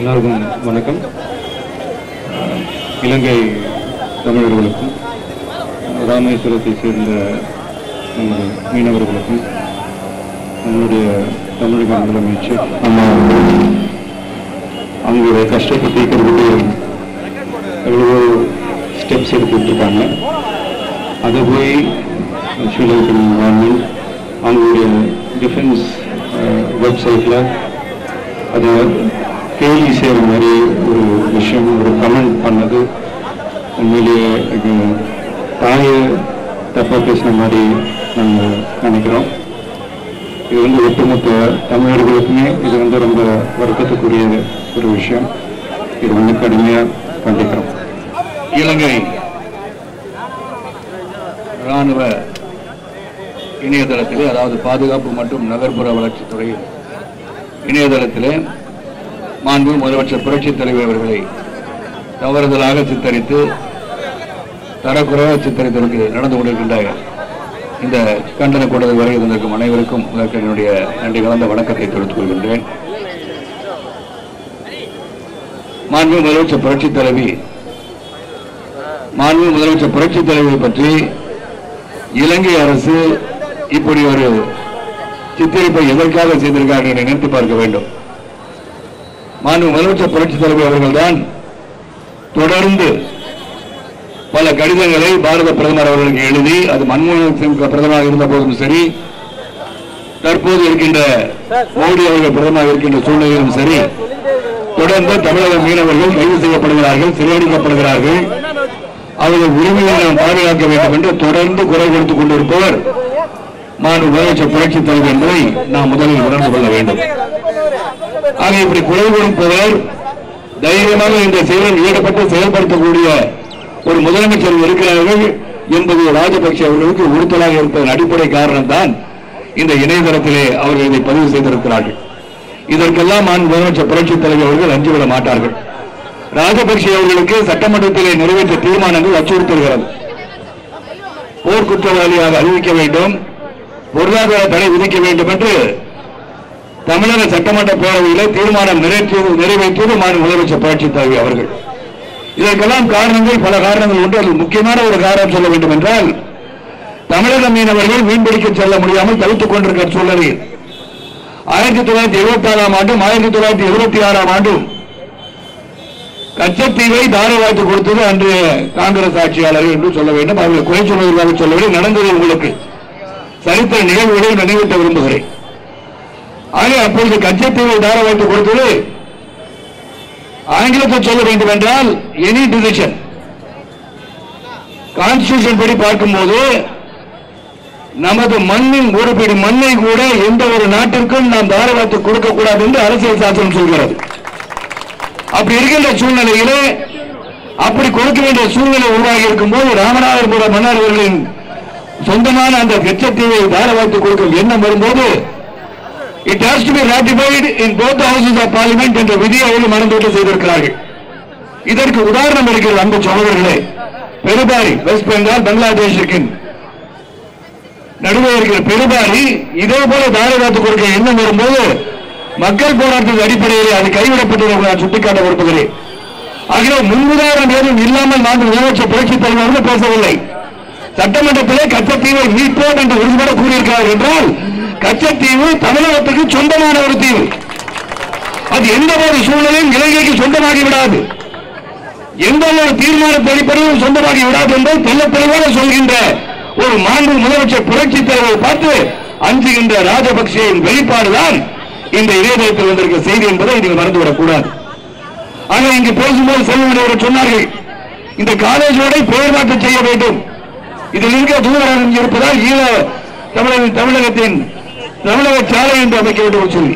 எல்லாருக்கும் வணக்கம். இலங்கை தமிழர்களுக்கும் ராமேஸ்வரத்தை சேர்ந்த மீனவர்களுக்கும் நம்முடைய தமிழக முதலமைச்சர் அம்மா அவங்களுடைய கஷ்டத்தை தீர்க்கிறதுக்கு எவ்வளவோ ஸ்டெப்ஸ் எடுத்துருக்காங்க. அதை போய் ஸ்ரீலங்கன் கவர்மெண்ட் அவங்களுடைய டிஃபென்ஸ் வெப்சைட்டில் அதை கேள்வி செய்கிற மாதிரி ஒரு விஷயம், ஒரு கமெண்ட் பண்ணது உண்மையிலேயே தாயை தப்பாக பேசின மாதிரி நாங்கள் நினைக்கிறோம். இது ஒட்டுமொத்த தமிழர்களுக்குமே இது ரொம்ப வருத்தத்துக்குரிய ஒரு விஷயம். இது கடுமையாக கண்டிக்கிறோம். இலங்கை இராணுவ இணையதளத்திலே, அதாவது பாதுகாப்பு மற்றும் நகர்ப்புற வளர்ச்சித்துறை இணையதளத்திலே மாண்பு முதலமைச்சர் புரட்சித் தலைவர் அவர்களை தவறுதலாக சித்தரித்து தரக்குறைவாக சித்தரித்தவருக்கு நடந்து கொண்டிருக்கின்ற இந்த கண்டன கூட்டத்தில் வரை இருந்திருக்கும் அனைவருக்கும் என்னுடைய நன்றி கலந்த வணக்கத்தை தெரிவித்துக் கொள்கின்றேன். மாண்பு முதலமைச்சர் புரட்சித் தலைவி பற்றி இலங்கை அரசு இப்படி ஒரு சித்தரிப்பை எதற்காக செய்திருக்கார்கள் என நினைத்து பார்க்க வேண்டும். மாண்பு முதலமைச்சர் புரட்சித் தலைவர் அவர்கள்தான் தொடர்ந்து பல கடிதங்களை பாரத பிரதமர் அவர்களுக்கு எழுதி, அது மன்மோகன் சிங் பிரதமராக இருந்த போதும் சரி, தற்போது இருக்கின்ற மோடி அவர்கள் பிரதமராக இருக்கின்ற சூழ்நிலையிலும் சரி, தொடர்ந்து தமிழக மீனவர்கள் கைது செய்யப்படுகிறார்கள், சிறையடிக்கப்படுகிறார்கள், அவர்கள் உரிமையை நாம் பாதுகாக்க வேண்டும் என்று தொடர்ந்து குரல் கொடுத்துக் கொண்டிருப்பவர் மாண்பு முதலமைச்சர் புரட்சித் தலைவர் என்பதை நாம் முதலில் உணர்ந்து கொள்ள வேண்டும். ஆக இப்படி குரல் கொடுப்பவர் தைரியமாக இந்த செயலில் ஈடுபட்டு செயல்படுத்தக்கூடிய ஒரு முதலமைச்சர் இருக்கிறார்கள் என்பது ராஜபக்சே அவர்களுக்கு உறுத்தலாக இருப்பதன் அடிப்படை காரணம் தான் இந்த இணையதளத்திலே அவர்கள் இதை பதிவு செய்திருக்கிறார்கள். இதற்கெல்லாம் மாண்பு முதலமைச்சர் புரட்சித் தலைவர் அவர்கள் அஞ்சுவிட மாட்டார்கள். ராஜபக்சே அவர்களுக்கு சட்டமன்றத்திலே நிறைவேற்ற தீர்மானங்கள் அச்சுறுத்துகிறது. போர் குற்றவாளியாக அறிவிக்க வேண்டும், பொருளாதார தடை விதிக்க வேண்டும் என்று தமிழக சட்டமன்ற பேரவையில் தீர்மானம் நிறைவேற்றியது மாண்பு முதலமைச்சர் புரட்சித் தலைவர் அவர்கள். இதற்கெல்லாம் காரணங்கள் பல காரணங்கள் உண்டு. அதில் முக்கியமான ஒரு காரணம் சொல்ல வேண்டும் என்றால், தமிழக மீனவர்கள் மீன்பிடிக்க செல்ல முடியாமல் தவித்துக் கொண்டிருக்கிற சூழ்நிலையில் 1976ஆம் ஆண்டும் 1976ஆம் ஆண்டும் கச்சத்தீவை தாரவாய்த்து கொடுத்தது அன்றைய காங்கிரஸ் ஆட்சியாளர்கள் என்று சொல்ல வேண்டும். அவர்கள் குறை சொல்வதற்காக சொல்லவில்லை, நடந்தது உங்களுக்கு சரித்திர நிகழ்வுகளை நினைவூட்ட விரும்புகிறேன். ஆக அப்பொழுது கச்சத்தீவை தாரவாய்த்து கொடுத்தது ஆங்கிலத்தில் சொல்ல வேண்டும் என்றால் எனி டிசிஷன் கான்ஸ்டிடியூஷன் படி பார்க்கும்போது நமது மண்ணின் ஒரு பிடி மண்ணை கூட எந்த ஒரு நாட்டிற்கும் நாம் தாரவாய்த்து கொடுக்க கூடாது என்று அரசியல் சாசனம் சொல்கிறது. அப்படி இருக்கின்ற சூழ்நிலையிலே அப்படி கொடுக்க வேண்டிய சூழ்நிலை உருவாகி இருக்கும் போது ராமநாதபுரம் மன்னர்களின் சொந்தமான அந்த கச்சத்தீவை தாரவாய்த்து கொடுக்கும் எண்ணம் வரும்போது it has to be ratified in both the houses of parliament என்ற விதியை அவர்கள் மனந்தோட்டு செய்திருக்கிறார்கள். இதற்கு உதாரணம் இருக்கிறது அன்பு சகோதரர்களே. பெருபாரி வெஸ்ட் பெங்கால் பங்களாதேஷுக்கு நடுவே இருக்கிற பெருபாரி இதே போல தாரவாய்த்து கொடுக்க எண்ணம் வரும்போது மக்கள் போராட்டத்தின் அடிப்படையில் அது கைவிடப்பட்டதை நான் சுட்டிக்காட்ட விரும்புகிறேன். ஆகிய முன்னுதாரணம் ஏதும் இல்லாமல் நான் முதலமைச்சர் புரட்சித் தலைவர் பேசவில்லை. சட்டமன்றத்திலே கச்சத்தீவை மீட்போம் என்று உறுதிபட கூறியிருக்கிறார் என்றால் கச்சத்தீவு தமிழகத்துக்கு சொந்தமான ஒரு தீவு. அது எந்த ஒரு சூழ்நிலையும் இலங்கைக்கு சொந்தமாகி விடாது, எந்த ஒரு தீர்மானத்தை அடிப்படையில் சொந்தமாகி விடாது என்பதை தெல்ல தெளிவாக சொல்கின்ற ஒரு மாண்பு முதலமைச்சர் புரட்சித் தலைவரை பார்த்து அஞ்சுகின்ற ராஜபக்சேயின் வெளிப்பாடுதான் இந்த இணையதளத்தில் வந்திருக்க செய்தி என்பதை நீங்கள் மறந்துவிடக் கூடாது. ஆக இங்கு பேசும்போது செல்வர்கள் சொன்னார்கள், இந்த காலேஜோட பெயர் மாற்றம் செய்ய வேண்டும், இதில் இருக்க தூதரகம் இருப்பதால் ஈழ தமிழகத்தின் தமிழக சாலை என்று அமைக்க வேண்டும் சொல்லி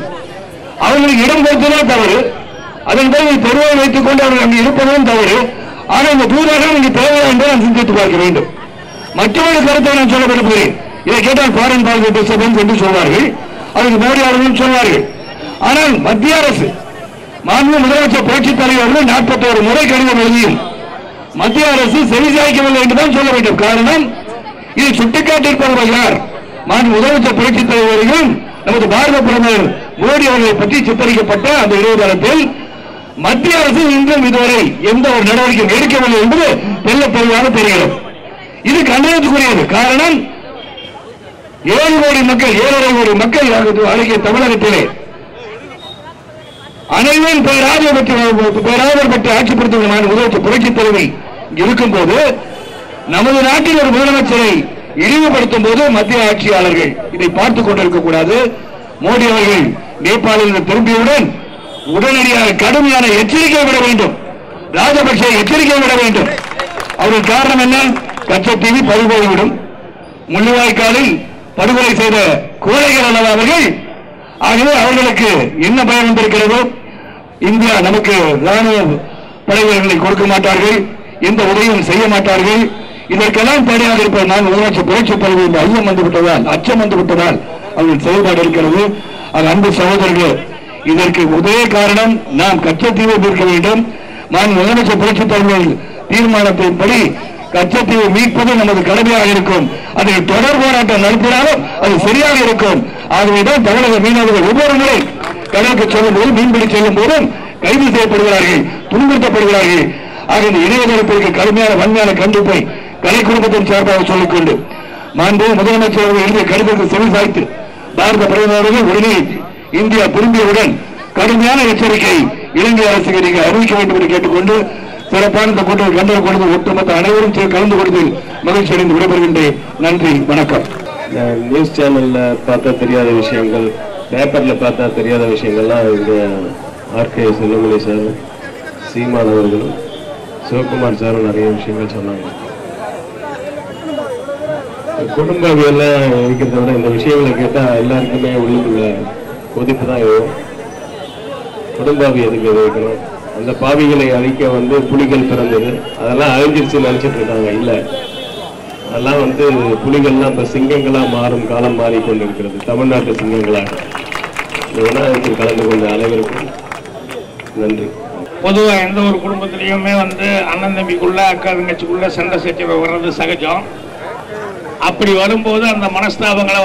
அவர்களுக்கு இடம் கொடுத்ததும் தவறு, அதன் பிறகு தெருவை வைத்துக் கொண்டு அவர்கள் அங்கு இருப்பதும் தவறு. ஆனால் இந்த தூதரகம் இங்கு தேவையா என்று நான் சிந்தித்து பார்க்க வேண்டும். மற்றொரு கருத்தை நான் சொல்ல விரும்புகிறேன். இதை கேட்டால் ஃபாரின் பாலிசி டிஸ்டர்பன்ஸ் என்று சொல்வார்கள், அதுக்கு மோடி அவர்களும் சொல்வார்கள். ஆனால் மத்திய அரசு மாண்பு முதலமைச்சர் புரட்சித் தலைவர்கள் 41 முறை கடிதம் எழுதியும் மத்திய அரசு செவிசாய்க்கவில்லை என்றுதான் சொல்ல வேண்டும். காரணம், இதை சுட்டிக்காட்டியிருப்பவர்கள் யார்? மாண்பு முதலமைச்சர் புரட்சித் தலைவர்களும் நமது பாரத பிரதமர் மோடி அவர்களை பற்றி சித்தரிக்கப்பட்ட அந்த இணையதளத்தில் மத்திய அரசு இன்றும் இதுவரை எந்த ஒரு நடவடிக்கை எடுக்கவில்லை என்பது தெல்ல தெளிவாக தெரிகிறது. இது கண்டனத்துக்குரியது. காரணம் 7 கோடி மக்கள் 7.5 கோடி மக்கள் அடங்கிய தமிழகத்திலே அனைவரும் பேராதரவு பெற்று ஆட்சிப்படுத்துவதற்கான முதலமைச்சர் புரட்சித் தலைவி இருக்கும் போது நமது நாட்டில் ஒரு முதலமைச்சரை இழிவுபடுத்தும் போது மத்திய ஆட்சியாளர்கள் இதை பார்த்துக் கொண்டிருக்க கூடாது. மோடி அவர்கள் நேபாளில் திரும்பியவுடன் உடனடியாக கடுமையான எச்சரிக்கை விட வேண்டும். ராஜபக்சே எச்சரிக்கை விட வேண்டும். அவர்கள் காரணம் என்ன? கச்சத்தீவு பறிபோய்விடும். முள்ளிவாய்க்காலில் படுகொலை செய்த கோழைகள் அல்லவா அவர்கள். ஆகவே அவர்களுக்கு என்ன பயம் வந்திருக்கிறதோ, இந்தியா நமக்கு ராணுவ படைவீரர்களை கொடுக்க மாட்டார்கள், எந்த உதவியும் செய்ய மாட்டார்கள். இதற்கெல்லாம் தடையாக இருப்பது நான் முதலமைச்சர் புரட்சி தலைவர் இந்த ஐயம் வந்துவிட்டதால், அச்சம் வந்துவிட்டதால் அவர்கள் செயல்பாடு இருக்கிறது. அன்பு சகோதரர்களே, இதற்கு ஒரே காரணம் நாம் கச்சத்தீவை மீட்க வேண்டும். நான் முதலமைச்சர் புரட்சி தலைவர் தீர்மானத்தின்படி கச்சத்தீவை மீட்பது நமது கடமையாக இருக்கும். அதில் தொடர் போராட்டம் நடத்தினாலும் அது சரியாக இருக்கும். ஆகவேதான் தமிழக மீனவர்கள் ஒவ்வொரு முறை கடலுக்கு செல்லும் போது, மீன்பிடி செல்லும் போதும் கைது செய்யப்படுகிறார்கள், துன்புறுத்தப்படுகிறார்கள். ஆக இந்த இணையதளத்திற்கு கடுமையான வன்மையான கண்டிப்பை கலை குடும்பத்தின் சார்பாக சொல்லிக்கொண்டு மாண்பு முதலமைச்சர் அவர்கள் எழுதிய கடிதத்தை செவிசாய்த்து பாரத பிரதமர்கள் உடனே இந்தியா திரும்பியவுடன் கடுமையான எச்சரிக்கை இலங்கை அரசுக்கு நீங்கள் அறிவிக்க வேண்டும் என்று கேட்டுக்கொண்டு சிறப்பான இந்த கூட்டத்தில் கண்டன கொடுத்து ஒட்டுமொத்த அனைவரும் கலந்து கொடுத்து மகிழ்ச்சி அடைந்து விடைபெறுகின்றேன். நன்றி, வணக்கம். நியூஸ் சேனல்ல பார்த்தா தெரியாத விஷயங்கள், பேப்பர்ல பார்த்தா தெரியாத விஷயங்கள்லாம் இந்த ஆர்கே செல்லுமணி சார், சீமான் அவர்களும் சிவகுமார் சாரும் நிறைய விஷயங்கள் சொன்னாங்க. குடும்பவியெல்லாம் இருக்கிறத விட இந்த விஷயங்களை கேட்டால் எல்லாருக்குமே உள்ளுக்குள்ள கொதிப்பு தான் இருக்கும். குடும்பாவி எதுக்கு வைக்கணும்? அந்த பாவிகளை அழிக்க புலிகள் பிறந்தது, அதெல்லாம் அழிஞ்சிருச்சு நினைச்சிட்டு இருக்காங்க. இல்லை, அதெல்லாம் புலிகள்லாம் இப்ப சிங்கங்களா மாறும் காலம் மாறிக்கொண்டிருக்கிறது. தமிழ்நாட்டு சிங்கங்களாக. விநாயகத்தில் கலந்து கொண்ட அனைவருக்கும் நன்றி. பொதுவாக எந்த ஒரு குடும்பத்திலையுமே அண்ணன் தம்பிக்குள்ள அக்கா தங்கச்சிக்குள்ள சண்டை சச்சரவு வர்றது சகஜம். அப்படி வரும்போது அந்த மனஸ்தாபங்களை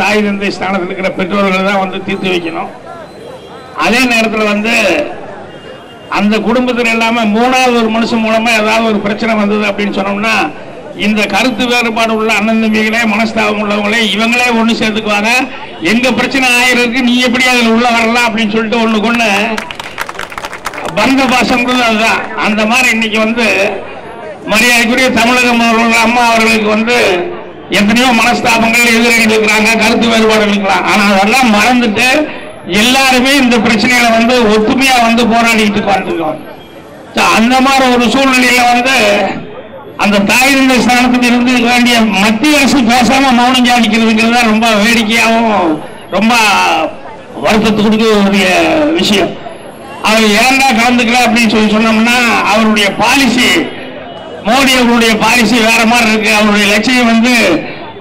தாய் தந்தை ஸ்தானத்தில் இருக்கிற பெற்றோர்கள் தான் தீர்த்து வைக்கணும். அதே நேரத்தில் அந்த குடும்பத்தில் இல்லாம 3வது ஒரு மனுஷன் மூலமா ஏதாவது ஒரு பிரச்சனை வந்தது அப்படின்னு சொன்னோம்னா இந்த கருத்து வேறுபாடு உள்ள அண்ணன் தம்பிகளே, மனஸ்தாபம் உள்ளவங்களே இவங்களே ஒண்ணு சேர்த்துக்குவாங்க. எங்க பிரச்சனை ஆயிருக்கு, நீ எப்படி அதில் உள்ள வரலாம் அப்படின்னு சொல்லிட்டு ஒண்ணுக்கு ஒண்ணு பந்த பாசம்ன்றது அதுதான். அந்த மாதிரி இன்னைக்கு மரியாதைக்குரிய தமிழக முதல்வர் அம்மா அவர்களுக்கு எத்தனையோ மனஸ்தாபங்கள் எதிரிகள் இருக்கிறாங்க, கருத்து வேறுபாடுகள் இருக்கலாம். ஆனா அதெல்லாம் மறந்துட்டு எல்லாருமே இந்த பிரச்சனைகளை ஒத்துமையா போராடிட்டு வந்துருக்கோம். அந்த மாதிரி ஒரு சூழ்நிலையில அந்த தாய் தந்தை ஸ்தானத்தில் இருந்து வேண்டிய மத்திய அரசு பேசாம மௌனம் ஜாதிக்கிறதுங்கிறது ரொம்ப வேடிக்கையாகவும் ரொம்ப வருத்தத்துக்குரிய விஷயம். அவர் ஏன்டா கலந்துக்கல அப்படின்னு சொன்னோம்னா அவருடைய பாலிசி, மோடி அவருடைய பாலிசி வேற மாதிரி இருக்கு. அவருடைய லட்சியம்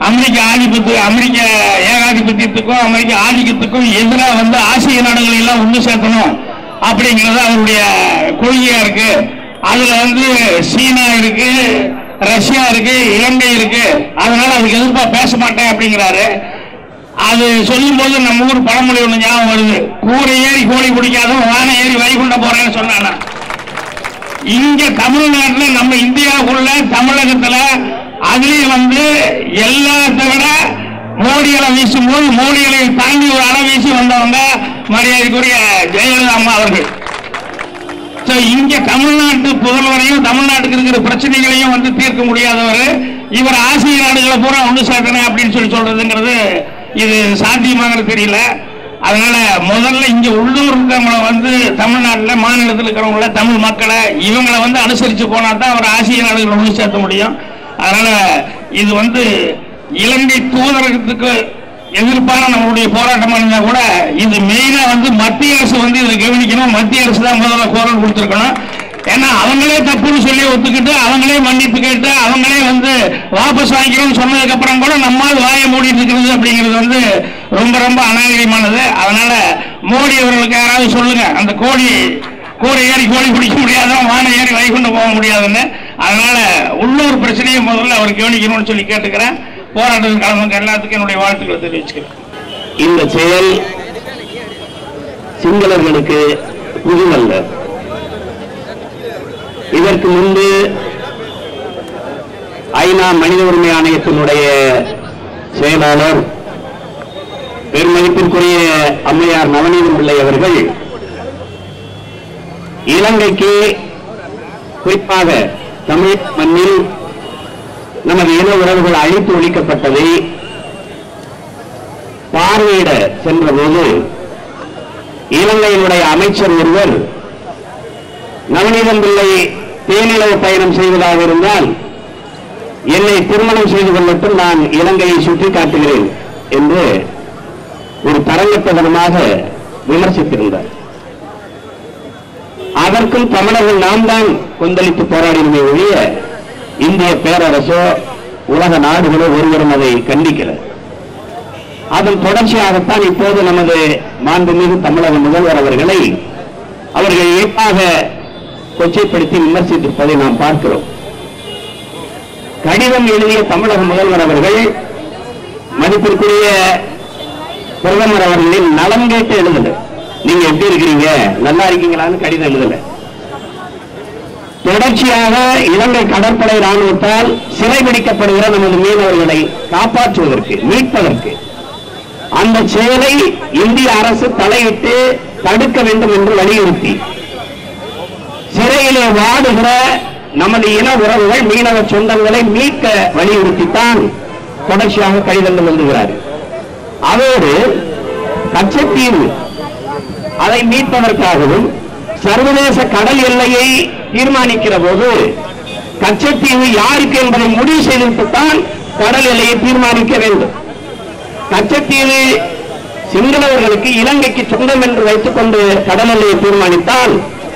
அமெரிக்க அமெரிக்க ஏகாதிபத்தியத்துக்கும் அமெரிக்க ஆதிக்கத்துக்கும் எதிராக ஆசிய நாடுகளை எல்லாம் ஒன்று சேர்க்கணும் அப்படிங்கிறது அவருடைய கொள்கையா இருக்கு. அதுல சீனா இருக்கு, ரஷ்யா இருக்கு, இலங்கை இருக்கு. அதனால அதுக்கு எதிர்ப்பா பேச மாட்டேன் அப்படிங்கிறாரு. அது சொல்லும் போது நம்ம ஊர் பழமொழி ஒண்ணு ஞாபகம் வருது. கூரை ஏறி கோழி பிடிக்காதவன் வானை ஏறி வைகுண்ட போறேன்னு சொன்னானா. இங்க தமிழ்நாட்டில் நம்ம இந்தியாவுக்குள்ள தமிழகத்துல அதுலயும் எல்லாத்தை விட மோடிகளை வீசும் போது மோடிகளை தாண்டி ஒரு அளவு வீசி வந்தவங்க மரியாதைக்குரிய ஜெயலலிதா அம்மா அவர்கள். இங்க தமிழ்நாட்டு புதல்வரையும் தமிழ்நாட்டுக்கு இருக்கிற பிரச்சனைகளையும் தீர்க்க முடியாதவர் இவர் ஆசிய நாடுகளை பூரா ஒன்று சேர்க்கணும் அப்படின்னு சொல்றதுங்கிறது இது சாத்தியமாகிறது தெரியல. அதனால முதல்ல இங்க உள்ளூர் இருக்கிறவங்களை தமிழ்நாட்டில் மாநிலத்தில் இருக்கிறவங்கள தமிழ் மக்களை இவங்களை அனுசரிச்சு போனா தான் அவர் ஆசிய நாடுகளை ஒன்று சேர்த்த முடியும். அதனால இது இலங்கை தூதரகத்துக்கு எதிர்ப்பான நம்மளுடைய போராட்டமா இருந்தா கூட இது மெயினா மத்திய அரசு இதை கவனிக்கணும். மத்திய அரசு தான் முதல்ல குரல் கொடுத்திருக்கணும். ஏன்னா அவங்களே தப்புன்னு சொல்லி ஒத்துக்கிட்டு அவங்களே மன்னிப்பு கேட்டு அவங்களே வாபஸ் வாங்கிக்கணும்னு சொன்னதுக்கு அப்புறம் கூட நம்மால் வாயை மூடிட்டு இருக்கிறது அப்படிங்கிறது ரொம்ப ரொம்ப அநாகரிகமானது. அதனால மோடி அவர்களுக்கு யாராவது சொல்லுங்க, அந்த கூரை ஏறி கோழி பிடிக்க முடியாதான், வானை ஏறி வைகுண்ட போக முடியாதுன்னு. அதனால உள்ளூர் பிரச்சனையை முதல்ல அவர் கவனிக்கணும்னு சொல்லி கேட்டுக்கிறேன். போராட்டத்தில் கலந்து எல்லாத்துக்கும் என்னுடைய வாழ்த்துக்களை தெரிவிச்சுக்கிறேன். இந்த செயல் சிங்களர்களுக்கு புதுவல்ல. இதற்கு முன்பு ஐநா மனித உரிமை ஆணையத்தினுடைய செயலாளர் பெருமதிப்பிற்குரிய அம்மையார் நவநீதம் பிள்ளை அவர்கள் இலங்கைக்கு, குறிப்பாக தமிழ் மண்ணில் நமது இன உறவுகள் அழித்து ஒழிக்கப்பட்டதை பார்வையிட சென்றபோது இலங்கையினுடைய அமைச்சர் ஒருவர் நவநீதம் பிள்ளை தேனிலவு பயணம் செய்வதாக இருந்தால் என்னை திருமணம் செய்து கொள்ளட்டும், நான் இலங்கையை சுற்றி காட்டுகிறேன் என்று ஒரு தரங்கத்தனமாக விமர்சித்திருந்தார். அதற்கும் தமிழர்கள் நாம் தான் கொந்தளித்து போராடினமே ஒழிய இந்திய பேரரசோ உலக நாடுகளோ ஒருவரும் அதை கண்டிக்கிறார். அதன் தொடர்ச்சியாகத்தான் இப்போது நமது மாண்புமிகு தமிழக முதல்வர் அவர்களை அவர்கள் ஏற்பாக கொச்சைப்படுத்தி விமர்சித்திருப்பதை நாம் பார்க்கிறோம். கடிதம் எழுதிய தமிழக முதல்வர் அவர்கள் மதிப்பிற்குரிய பிரதமர் அவர்களின் நலம் கேட்டு எழுதல. நீங்க எப்படி இருக்கிறீங்க, நல்லா இருக்கீங்களான்னு கடிதம் எழுதல. தொடர்ச்சியாக இலங்கை கடற்படை ராணுவத்தால் சிறைபிடிக்கப்படுகிற நமது மீனவர்களை காப்பாற்றுவதற்கு, மீட்பதற்கு அந்த செயலை இந்திய அரசு தலையிட்டு தடுக்க வேண்டும் என்று வலியுறுத்தி சிறையிலே வாடுகிற நமது இன உறவுகள், மீனவ சொந்தங்களை மீட்க வலியுறுத்தித்தான் தொடர்ச்சியாக கடிதங்கள் எழுதுகிறார்கள். அதோடு கச்சத்தீவு அதை மீட்பதற்காகவும் சர்வதேச கடல் எல்லையை தீர்மானிக்கிற போது கச்சத்தீவு யாருக்கு என்பதை முடிவு செய்துவிட்டுத்தான் கடல் எல்லையை தீர்மானிக்க வேண்டும். கச்சத்தீவு சிங்களவர்களுக்கு, இலங்கைக்கு சொந்தம் என்று வைத்துக் கொண்டு கடல் எல்லையை தீர்மானித்தால்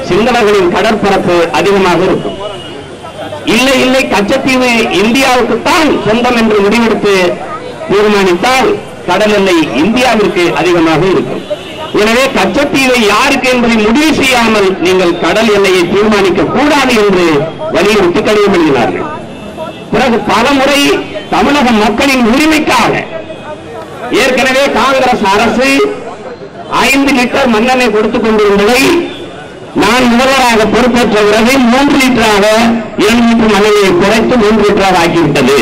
சிங்களர்களின் கடற்பரப்பு அதிகமாக இருக்கும். இல்லை இல்லை, கச்சத்தீவு இந்தியாவுக்குத்தான் சொந்தம் என்று முடிவெடுத்து தீர்மானித்தால் கடல் எல்லை இந்தியாவிற்கு அதிகமாக இருக்கும். எனவே கச்சத்தீவை யாருக்கு என்பதை முடிவு செய்யாமல் நீங்கள் கடல் எல்லையை தீர்மானிக்க கூடாது என்று வலியுறுத்தி கடிதம் எழுதினார்கள். பிறகு பலமுறை தமிழக மக்களின் உரிமைக்காக ஏற்கனவே காங்கிரஸ் அரசு 5 லிட்டர் மண்ணெண்ணெய் கொடுத்துக் கொண்டிருந்ததை நான் முதல்வராக பொறுப்பேற்ற பிறகு 3 லிட்டராக 2 லிட்டர் மண்ணெண்ணெயை குறைத்து 3 லிட்டராக ஆக்கிவிட்டது.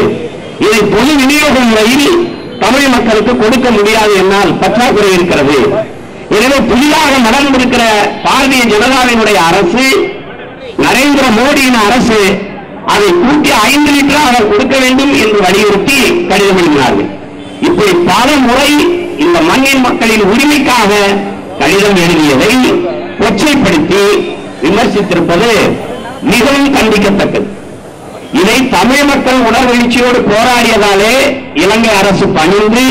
இதை பொது விநியோக முறையில் தமிழ் மக்களுக்கு கொடுக்க முடியாது, என்னால் பற்றாக்குறை இருக்கிறது. எனவே புதிதாக நடந்திருக்கிற பாரதிய ஜனதாவினுடைய அரசு, நரேந்திர மோடியின் அரசு அதை கூட்டி 5 லிட்டராக கொடுக்க வேண்டும் என்று வலியுறுத்தி கடிதம் எழுதினார்கள். இப்படி பல முறை இந்த மண்ணின் மக்களின் உரிமைக்காக கடிதம் எழுதியதை கொச்சைப்படுத்தி விமர்சித்திருப்பது மிகவும் கண்டிக்கத்தக்கது. இதை தமிழ் மக்கள் உணர்வெழுச்சியோடு போராடியதாலே இலங்கை அரசு பணிந்து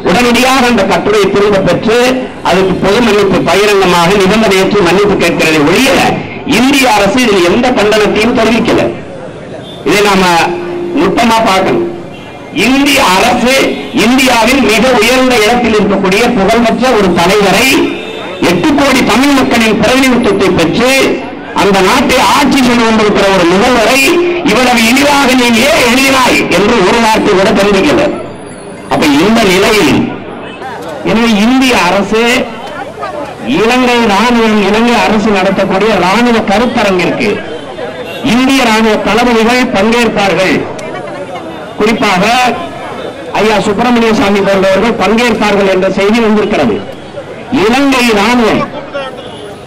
உடனடியாக அந்த கட்டுரையை திரும்ப பெற்று அதுக்கு பொது மன்னிப்பு பகிரங்கமாக நிபந்தனையற்று மன்னிப்பு கேட்கிறதை ஒழிய இந்திய அரசு இதில் எந்த கண்டனத்தையும் தெரிவிக்கல. இதை நாம நுட்பமா பார்க்கணும். இந்திய அரசு இந்தியாவின் மிக உயர்ந்த இடத்தில் இருக்கக்கூடிய புகழ்பெற்ற ஒரு தலைவரை, 8 கோடி தமிழ் மக்களின் பிரதிநிதித்துவத்தை பெற்று அந்த நாட்டை ஆட்சி செய்து கொண்டிருக்கிற ஒரு முதல்வரை இவ்வளவு இழிவாக நீ ஏன் எழுதினாய் என்று ஒரு வார்த்தை கூட தெரிவிக்கல. அப்ப இந்த நிலையில் எனவே இந்திய அரசு இலங்கை ராணுவம், இலங்கை அரசு நடத்தக்கூடிய ராணுவ கருத்தரங்கிற்கு இந்திய ராணுவ தளபதிகள் பங்கேற்பார்கள். குறிப்பாக ஐயா சுப்பிரமணிய சாமி போன்றவர்கள் பங்கேற்பார்கள் என்ற செய்தி வந்திருக்கிறது. இலங்கை ராணுவம்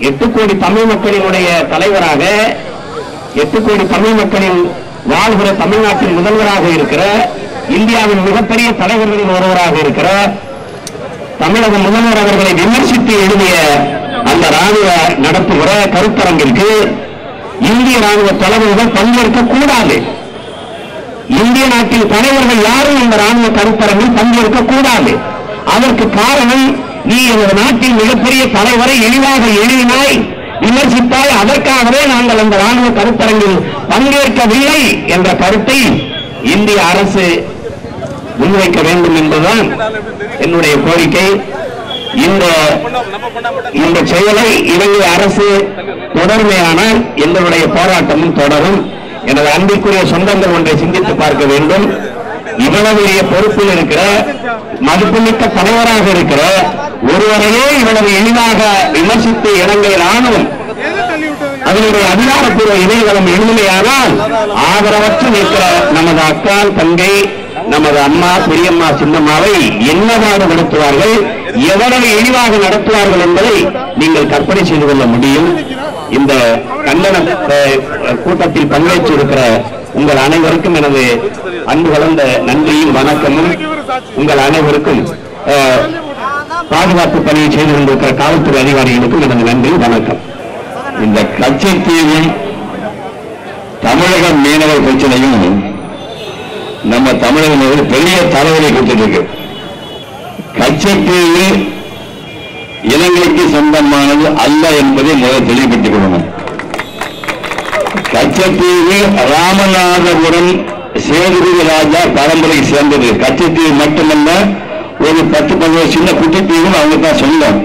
8 கோடி தமிழ் மக்களினுடைய தலைவராக, 8 கோடி தமிழ் மக்களின் வாழ்கிற தமிழ்நாட்டின் முதல்வராக இருக்கிற, இந்தியாவின் மிகப்பெரிய தலைவர்களில் ஒருவராக இருக்கிற தமிழக முதல்வர் அவர்களை விமர்சித்து எழுதிய அந்த ராணுவ நடத்துகிற கருத்தரங்கிற்கு இந்திய ராணுவ தளபதிகள் பங்கேற்க கூடாது. இந்திய நாட்டின் தலைவர்கள் யாரும் இந்த ராணுவ கருத்தரங்கில் பங்கேற்க கூடாது. அதற்கு காரணம், நீ இந்த நாட்டின் மிகப்பெரிய தலைவரை இழிவாக எழுதினாய், விமர்சித்தாய், அதற்காகவே நாங்கள் அந்த ராணுவ கருத்தரங்கில் பங்கேற்கவில்லை என்ற கருத்தை இந்திய அரசு முன்வைக்க வேண்டும் என்பதுதான் என்னுடைய கோரிக்கை. இந்த செயலை இலங்கை அரசு தொடர்மையானால் எங்களுடைய போராட்டமும் தொடரும். எனது அன்பிற்குரிய சொந்தங்கள் ஒன்றை சிந்தித்து பார்க்க வேண்டும். இவ்வளவு பெரிய பொறுப்பில் இருக்கிற, மதிப்புமிக்க தலைவராக இருக்கிற ஒருவரையே இவ்வளவு எளிதாக விமர்சித்து இலங்கை ராணுவம் அதனுடைய அதிகாரப்பூர்வ இணையதளம் எழுதுமையானால் ஆதரவற்று நிற்கிற நமது அக்கால் தங்கை நமது அம்மா பெரியம்மா சின்னம்மாவை என்னவாறு நடத்துவார்கள், எவ்வளவு இழிவாக நடத்துவார்கள் என்பதை நீங்கள் கற்பனை செய்து கொள்ள முடியும். இந்த கண்டன கூட்டத்தில் பங்கேற்றிருக்கிற உங்கள் அனைவருக்கும் எனது அன்பு கலந்த நன்றியும் வணக்கமும். உங்கள் அனைவருக்கும் பாதுகாப்பு பணியை செய்து கொண்டிருக்கிற காவல்துறை அதிகாரிகளுக்கும் எனது நன்றி வணக்கம். இந்த கச்சத்தீவும் தமிழக மீனவர் பிரச்சனையும் நம்ம தமிழக பெரிய தலைவரை கொடுத்துருக்கு. கச்சத்தீவு இலங்கைக்கு சொந்தமானது அல்ல என்பதை முதல் தெளிவுபடுத்திக் கொள்ளணும். கச்சத்தீவு ராமநாதபுரம் சேதுபதி ராஜா பரம்பரைக்கு சேர்ந்தது. கச்சத்தீவு மட்டுமல்ல, ஒரு 10-15 சின்ன குட்டித்தீவும் அவங்க தான் சொந்தம்.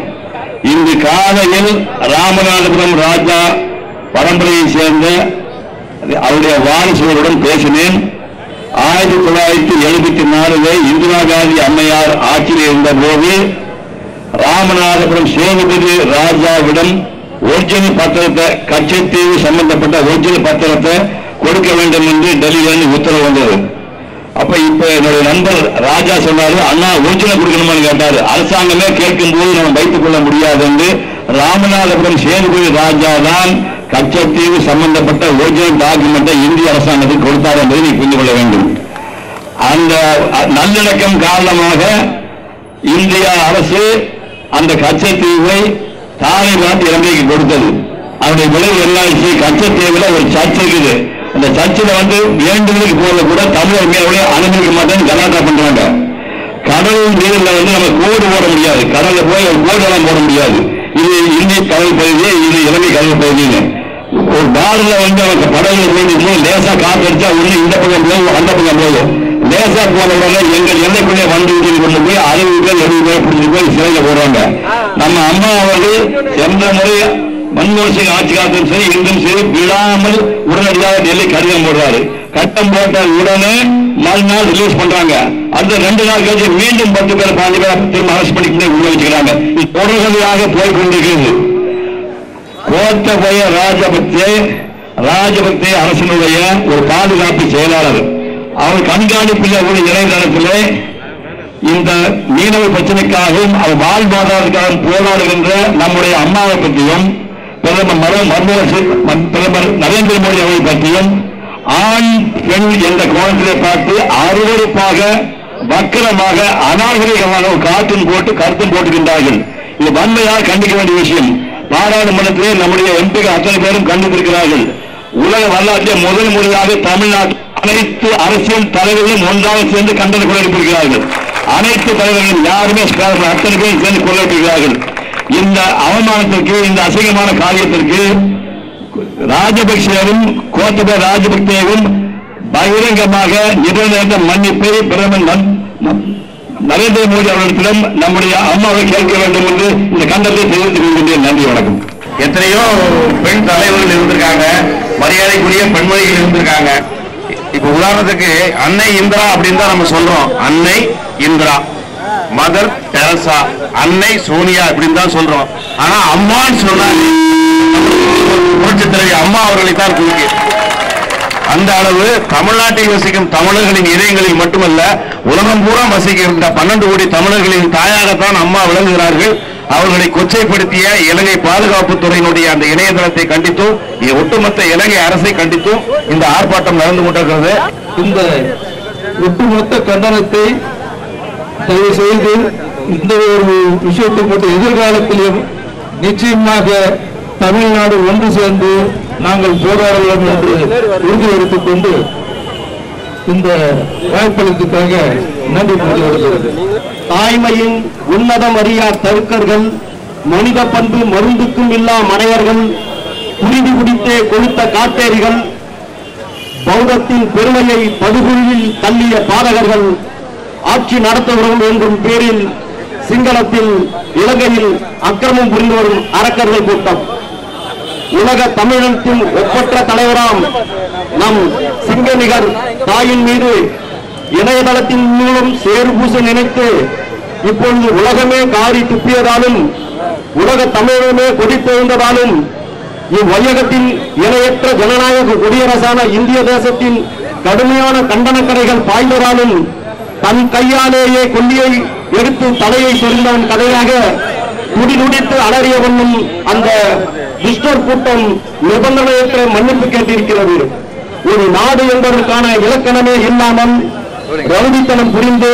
இன்று காலையில் ராமநாதபுரம் ராஜா பரம்பரையை சேர்ந்த அவருடைய வாரிசுகளுடன் பேசினேன். 1974 இந்திரா காந்தி அம்மையார் ஆட்சியில் இருந்த போது ராமநாதபுரம் சேதுபதி ராஜாவிடம் ஒரிஜினல் பத்திரத்தை, கச்சத்தீவு சம்பந்தப்பட்ட ஒரிஜினல் பத்திரத்தை கொடுக்க வேண்டும் என்று டெல்லியிலிருந்து உத்தரவு வந்தது. அப்ப இப்ப என்னுடைய நண்பர் ராஜா சொன்னாரு, அண்ணா ஒரிஜினல் கொடுக்கணும்னு கேட்டாரு. அரசாங்கமே கேட்கும் போது நம்ம வைத்துக் கொள்ள முடியாது என்று ராமநாதபுரம் சேதுபதி ராஜா தான் கச்சத்தீவு சம்பந்தப்பட்ட ஒரிஜினல் டாக்குமெண்ட்டை இந்திய அரசாங்கத்துக்கு கொடுத்தார் என்பதை நீ புரிந்து கொள்ள வேண்டும். அந்த நல்லிணக்கம் காரணமாக இந்திய அரசு அந்த கச்சத்தீவை தாலிபான் இலங்கைக்கு கொடுத்தது. அதனுடைய விளைவு என்னாச்சு, கச்சத்தீவில் ஒரு சர்ச் இருக்குது. அந்த சர்ச்சில் வேண்டுதலுக்கு போறது கூட தமிழர் மீனவர்களை அனுமதிக்க மாட்டேன்னு கலாட்டா பண்றாங்க. கடல் நீரில் நம்ம கோடு போட முடியாது, கடல்ல போய் ஒரு கோடெல்லாம் போட முடியாது. இது இந்திய கடல் பகுதி, இது இலங்கை கடல் பகுதின்னு ஒரு பார்ல அவங்க படகுல போய் லேசா காத்தடிச்சா ஒண்ணு இந்த பக்கம் போகும், அந்த பக்கம் போகும். லேசா போனவங்க எங்கள் எல்லைக்குள்ளே வந்து கொண்டு போய் 60 பேர் 70 பேர் பிடிச்சி போய் சிறையில போடுறாங்க. நம்ம அம்மா அவர்கள் சென்ற முறை மன்மோகன் சிங் ஆட்சி காலத்திலும் சரி இன்றும் சரி விடாமல் உடனடியாக டெல்லி கடிதம் போடுறாரு. கட்டம் போட்ட உடனே மறுநாள் ரிலீஸ் பண்றாங்க. அந்த 2 நாள் கழிச்சு மீண்டும் 10 பேர் 15 பேர் திரும்ப அரசு பண்ணிக்கிட்டே உள்ள வச்சுக்கிறாங்க. இது தொடர்கதையாக போய் கொண்டிருக்கிறது. கோத்தபய ராஜபக்தே அரசனுடைய ஒரு பாதுகாப்பு செயலாளர் அவர் கண்காணிப்பில் உள்ள இணையதளத்திலே இந்த மீனவ பிரச்சனைக்காகவும் அவர் வாழ்வாதாரத்துக்காகவும் போராடுகின்ற நம்முடைய அம்மாவை பற்றியும் பிரதமர் நரேந்திர மோடி அவர்களை பற்றியும் ஆண் பெண் என்ற கோணத்திலே பார்த்து அருவருப்பாக வக்கரமாக அநாகரிகமாக ஒரு கார்ட்டூன் போட்டு கருத்தும் போட்டுகின்றார்கள். இது வன்மையாக கண்டிக்க வேண்டிய விஷயம். பாராளுமன்றத்திலே நம்முடைய எம்பிகள் அத்தனை பேரும் கண்டித்திருக்கிறார்கள். உலக வரலாற்றிலே முதல் முறையாக தமிழ்நாட்டில் அனைத்து அரசியல் தலைவர்களும் ஒன்றாக சேர்ந்து கண்டன குரல் எழுப்பியிருக்கிறார்கள். அனைத்து தலைவர்களும் யாருமே அத்தனை பேரும் சேர்ந்து குரல் எழுப்பியிருக்கிறார்கள். இந்த அவமானத்திற்கு, இந்த அசிங்கமான காரியத்திற்கு ராஜபக்சேவும் கோத்தபய ராஜபக்சேவும் பகிரங்கமாக நிபந்தனை மன்னிப்பை பிரதமர் நரேந்திர மோடி அவர்களிடம் நம்முடைய அம்மாவை கேட்க வேண்டும் என்று இந்த கண்டத்தை தெரிவித்துக் கொள்கின்றேன். நன்றி, வணக்கம். எத்தனையோ பெண் தலைவர்கள் இருந்திருக்காங்க, மரியாதைக்குரிய பெண்மொழிகள் இருந்திருக்காங்க. இப்ப உதாரணத்துக்கு அன்னை இந்திரா அப்படின்னு தான் நம்ம சொல்றோம். அன்னை இந்திரா, மதர் தெரசா, அன்னை சோனியா அப்படின்னு தான் சொல்றோம். ஆனா அம்மான்னு சொன்னாங்க புரட்சித் தலைவி அம்மா அவர்களை தான் குறிக்கு. அந்த அளவு தமிழ்நாட்டில் வசிக்கும் தமிழர்களின் இதயங்களில் மட்டுமல்ல, உலகம் பூரா வசிக்கின்ற 12 கோடி தமிழர்களின் தாயாகத்தான் அம்மா விளங்குகிறார்கள். அவர்களை கொச்சைப்படுத்திய இலங்கை பாதுகாப்பு துறையினுடைய அந்த இணையதளத்தை கண்டித்தும் ஒட்டுமொத்த இலங்கை அரசை கண்டித்தும் இந்த ஆர்ப்பாட்டம் நடந்து கொண்டிருக்கிறது. இந்த ஒட்டுமொத்த கண்டனத்தை தயவு செய்து இந்த ஒரு விஷயத்தை போட்டு எதிர்காலத்திலும் நிச்சயமாக தமிழ்நாடு ஒன்று சேர்ந்து நாங்கள் போராடலாம் என்று உறுதி எடுத்துக் கொண்டு இந்த வாய்ப்பளித்துக்காக நன்றி தெரிவிக்கிறது. தாய்மையின் உன்னதம் அறியா தருக்கர்கள், மனித பண்பு மருந்துக்கும் இல்லா மனையர்கள், குடிது குடித்தே கொளுத்த காட்டேரிகள், பௌத்தத்தின் பெருமையை படுகொழியில் தள்ளிய பாதகர்கள், ஆட்சி நடத்துகிறோம் என்றும் பேரில் சிங்களத்தில் இலங்கையில் அக்கிரமம் புரிந்து வரும் அரக்கர்கள் கூட்டம். உலக தமிழகத்தின் ஒப்பற்ற தலைவராம் நம் சிங்கநிகர் தாயின் மீது இணையதளத்தின் மூலம் சேறு பூச நினைத்து இப்பொழுது உலகமே காரி துப்பியதாலும், உலக தமிழகமே கொதித்தெழுந்ததாலும் இவ்வையகத்தின் இணையற்ற ஜனநாயக குடியரசான இந்திய தேசத்தின் கடுமையான கண்டனக்கரைகள் பாய்ந்ததாலும் தன் கையாலேயே கொல்லியை எடுத்து தலையை சொரிந்தவன் கதையாக துடிதுடித்து அலறிய வண்ணம் அந்த துஷ்டர் கூட்டம் நிபந்தனையற்ற மன்னிப்பு கேட்டிருக்கிறது. ஒரு நாடு என்பதற்கான இலக்கணமே இல்லாமல் ரவுடித்தனம் புரிந்து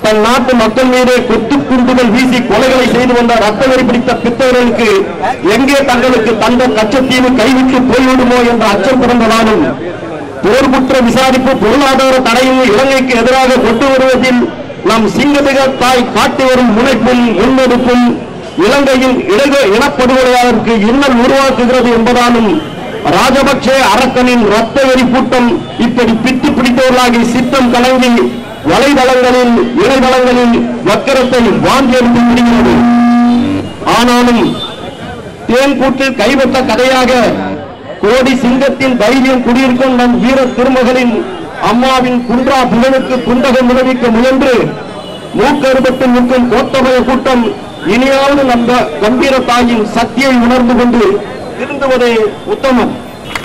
தன் நாட்டு மக்கள் மீது கொத்து குண்டுகள் வீசி கொலைகளை செய்து வந்த ரத்தவெறி பிடித்த பித்தர்களுக்கு எங்கே தங்களுக்கு தந்த கச்சத்தீவு கைவிட்டு போய்விடுமோ என்ற அச்சம் பிறந்ததாலும் போர்க்குற்ற விசாரிப்பு பொருளாதார தடையும் இலங்கைக்கு எதிராக கொண்டு வருவதில் நம் சிங்கதிக தாய் காட்டி வரும் முனைப்பும் முன்னெடுப்பும் இலங்கையின் இனப்படுகொலையாளருக்கு இன்னல் உருவாக்குகிறது என்பதாலும் ராஜபக்சே அரக்கனின் ரத்த வெறி கூட்டம் இப்படி பித்து பிடித்தவர்களாகி சித்தம் கலங்கி வலைதளங்களில் இணையதளங்களில் வக்கரத்தை வாங்கி எடுத்து விடுகிறது. ஆனாலும் தேன்கூட்டில் கைவிட்ட கதையாக கோடி சிங்கத்தின் தைரியம் குடியிருக்கும் நம் வீர திருமகளின் அம்மாவின் குன்றா புகழுக்கு குண்டகம் விளைவிக்க முயன்று மூக்கறுபட்டு நிற்கும் கோத்தமய கூட்டம் இனியாவது நம்ப கம்பீர தாயின் சக்தியை உணர்ந்து கொண்டு திருந்துவதே உத்தமம்.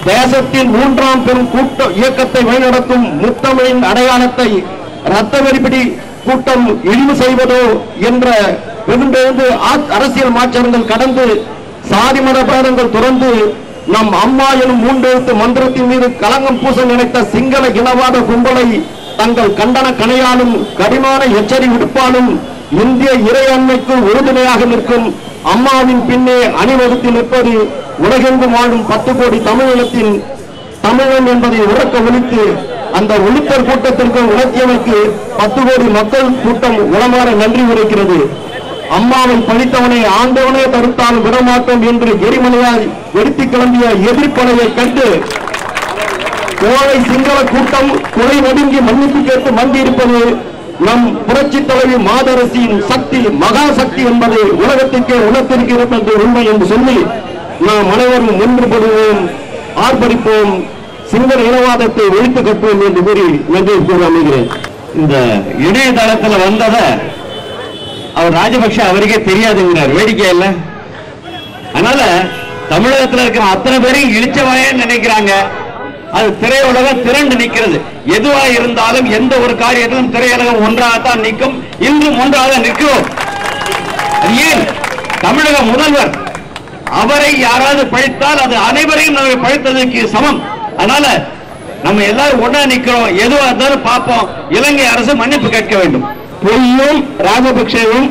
தேசத்தின் மூன்றாம் பெரும் கூட்ட இயக்கத்தை வழிநடத்தும் முத்தமிழின் அடையாளத்தை ரத்த வெறிபிடி கூட்டம் இழிவு செய்வதோ என்ற வெகுண்டெழுந்து அரசியல் மாற்றங்கள் கடந்து சாதி மத பேதங்கள் துறந்து நம் அம்மா எனும் மூன்றெழுத்து மந்திரத்தின் மீது களங்கம் பூச நினைத்த சிங்கள இனவாத கும்பலை தங்கள் கண்டன கணையாலும் கடிமான எச்சரி விடுப்பாலும் இந்திய இறையாண்மைக்கு உறுதுணையாக நிற்கும் அம்மாவின் பின்னே அணிவகுத்து நிற்பது உலகெங்கும் வாழும் 10 கோடி தமிழினத்தின் தமிழன் என்பதை உறக்க ஒழித்து அந்த ஒழுக்கர் கூட்டத்திற்கு உணர்த்தியமைக்கு 10 கோடி மக்கள் கூட்டம் உளமாற நன்றி உரைக்கிறது. அம்மாவை பழித்தவனை ஆண்டவனே தடுத்தால் விடமாட்டோம் என்று எரிமலையால் வெடித்து கிளம்பிய எதிர்ப்பலையை கண்டு கோவை சிங்கள கூட்டம் குறை நடுங்கி மன்னிப்பு கேட்டு மந்தியிருப்பது நம் புரட்சி தலைவி மாதரசியின் சக்தி மகா சக்தி என்பதை உலகத்திற்கே உணர்த்திருக்கிறது என்ற உண்மை என்று சொல்லி நாம் அனைவரும் ஒன்றுபடுவோம், ஆர்ப்பரிப்போம், சிங்கள இனவாதத்தை ஒழித்து கட்டுவோம் என்று கூறி நன்றி கூற அமைகிறேன். இந்த இணையதளத்தில் வந்தத அவர் ராஜபக்ஷ அவருக்கே தெரியாதுங்கிறார். வேடிக்கை இல்ல. அதனால தமிழகத்தில் இருக்கிற அத்தனை பேரையும் இழிச்சவாயன்னு நினைக்கிறாங்க. அது திரையுலகம் திரண்டு நிற்கிறது. எதுவா இருந்தாலும் எந்த ஒரு காரியத்திலும் திரையுலகம் ஒன்றாகத்தான் நிற்கும். இன்றும் ஒன்றாக நிற்கிறோம். ஏன் தமிழக முதல்வர் அவரை யாராவது பழித்தால் அது அனைவரையும் நம்ம பழித்ததற்கு சமம். அதனால நம்ம எல்லாரும் ஒன்றா நிற்கிறோம். எதுவா இருந்தாலும் பார்ப்போம். இலங்கை அரசு மன்னிப்பு கேட்க வேண்டும். பொய்யும் ராஜபக்சேவும்